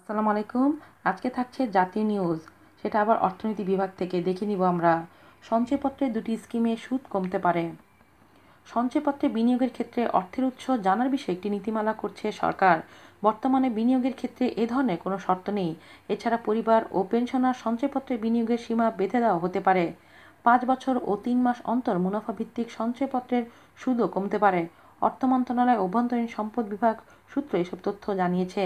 আসসালামু আলাইকুম। আজকে থাকছে জাতীয় নিউজ, সেটা আবার অর্থনীতি বিভাগ থেকে। দেখে নিব আমরা সঞ্চয়পত্রে দুটি স্কিমে সুদ কমতে পারে। সঞ্চয়পত্রে বিনিয়োগের ক্ষেত্রে অর্থের উৎস জানার বিষয়ে একটি নীতিমালা করছে সরকার। বর্তমানে বিনিয়োগের ক্ষেত্রে এ ধরনের কোনো শর্ত নেই। এছাড়া পরিবার ও পেনশনার সঞ্চয়পত্রে বিনিয়োগের সীমা বেঁধে দেওয়া হতে পারে। 5 বছর ও 3 মাস অন্তর মুনাফা ভিত্তিক সঞ্চয়পত্রের সুদও কমতে পারে। অর্থ মন্ত্রণালয় অভ্যন্তরীণ সম্পদ বিভাগ সূত্র এসব তথ্য জানিয়েছে।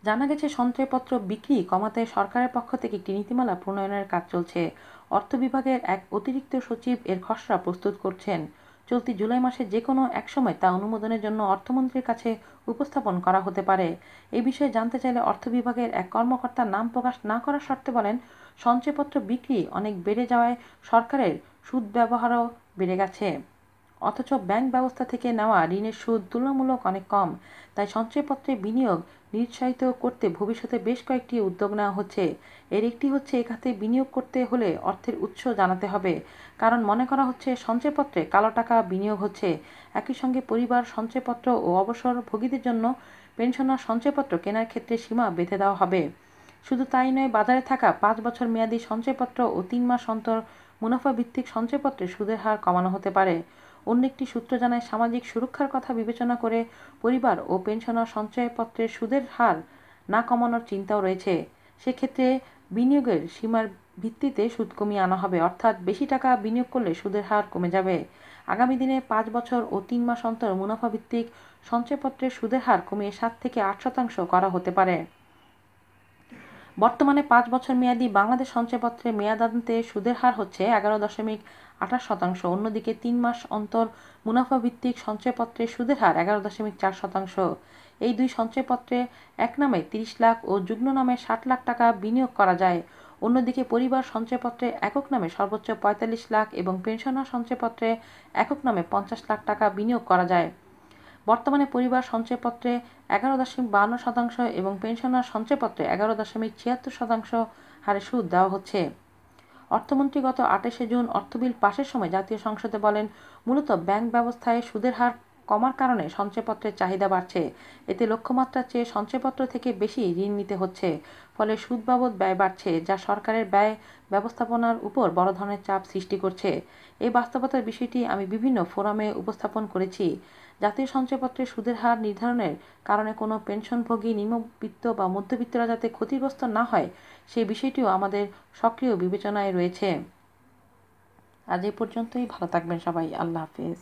জানা গেছে, সঞ্চয়পত্র বিক্রি কমাতে সরকারের পক্ষ থেকে একটি নীতিমালা প্রণয়নের কাজ চলছে। অর্থ বিভাগের এক অতিরিক্ত সচিব এর খসড়া প্রস্তুত করছেন। চলতি জুলাই মাসে যে কোনো এক সময় তা অনুমোদনের জন্য অর্থমন্ত্রীর কাছে উপস্থাপন করা হতে পারে। এ বিষয়ে জানতে চাইলে অর্থ বিভাগের এক কর্মকর্তা নাম প্রকাশ না করার শর্তে বলেন, সঞ্চয়পত্র বিক্রি অনেক বেড়ে যাওয়ায় সরকারের সুদ ব্যবহারও বেড়ে গেছে। অথচ ব্যাংক ব্যবস্থা থেকে নেওয়া ঋণের সুদ তুলনামূলক অনেক কম। তাই সঞ্চয়পত্রে বিনিয়োগ নিরুৎসাহিত করতে ভবিষ্যতে বেশ কয়েকটি উদ্যোগ নেওয়া হচ্ছে। এর একটি হচ্ছে, এ খাতে বিনিয়োগ করতে হলে অর্থের উৎস জানাতে হবে। কারণ মনে করা হচ্ছে সঞ্চয়পত্রে কালো টাকা বিনিয়োগ হচ্ছে। একই সঙ্গে পরিবার সঞ্চয়পত্র ও অবসরভোগীদের জন্য পেনশনার সঞ্চয়পত্র কেনার ক্ষেত্রে সীমা বেঁধে দেওয়া হবে। শুধু তাই নয়, বাজারে থাকা 5 বছর মেয়াদী সঞ্চয়পত্র ও 3 মাস অন্তর মুনাফা ভিত্তিক সঞ্চয়পত্রে সুদের হার কমানো হতে পারে। অন্য একটি সূত্র জানায়, সামাজিক সুরক্ষার কথা বিবেচনা করে পরিবার ও পেনশনার সঞ্চয়পত্রের সুদের হার না কমানোর চিন্তাও রয়েছে। সেক্ষেত্রে বিনিয়োগের সীমার ভিত্তিতে সুদ কমিয়ে আনা হবে, অর্থাৎ বেশি টাকা বিনিয়োগ করলে সুদের হার কমে যাবে। আগামী দিনে 5 বছর ও 3 মাস অন্তর মুনাফা ভিত্তিক সঞ্চয়পত্রের সুদের হার কমিয়ে 7 থেকে 8% করা হতে পারে। বর্তমানে 5 বছর মেয়াদী বাংলাদেশ সঞ্চয়পত্রে মেয়াদান্তে সুদের হার হচ্ছে 11.28%। অন্যদিকে 3 মাস অন্তর মুনাফা ভিত্তিক সঞ্চয়পত্রে সুদের হার 11.4%। এই দুই সঞ্চয়পত্রে এক নামে 30 লাখ ও যুগ্ম নামে 60 লাখ টাকা বিনিয়োগ করা যায়। অন্যদিকে পরিবার সঞ্চয়পত্রে একক নামে সর্বোচ্চ 45 লাখ এবং পেনশনার সঞ্চয়পত্রে একক নামে 50 লাখ টাকা বিনিয়োগ করা যায়। বর্তমানে পরিবার সঞ্চয়পত্রে 11.52% এবং পেনশনার সঞ্চয়পত্রে 11.76% হারে সুদ দেওয়া হচ্ছে। অর্থমন্ত্রী গত 28 জুন অর্থবিল পাশের সময় জাতীয় সংসদে বলেন, মূলত ব্যাংক ব্যবস্থায় সুদের হার কমার কারণে সঞ্চয়পত্রের চাহিদা বাড়ছে। এতে লক্ষ্যমাত্রার চেয়ে সঞ্চয়পত্র থেকে বেশি ঋণ নিতে হচ্ছে। ফলে সুদ বাবদ ব্যয় বাড়ছে, যা সরকারের ব্যয় ব্যবস্থাপনার উপর বড় ধরনের চাপ সৃষ্টি করছে। এই বাস্তবতার বিষয়টি আমি বিভিন্ন ফোরামে উপস্থাপন করেছি। জাতীয় সঞ্চয়পত্রে সুদের হার নির্ধারণের কারণে কোনো পেনশনভোগী, নিম্নবিত্ত বা মধ্যবিত্তরা যাতে ক্ষতিগ্রস্ত না হয়, সেই বিষয়টিও আমাদের সক্রিয় বিবেচনায় রয়েছে। আজ এ পর্যন্তই। ভালো থাকবেন সবাই। আল্লাহ হাফেজ।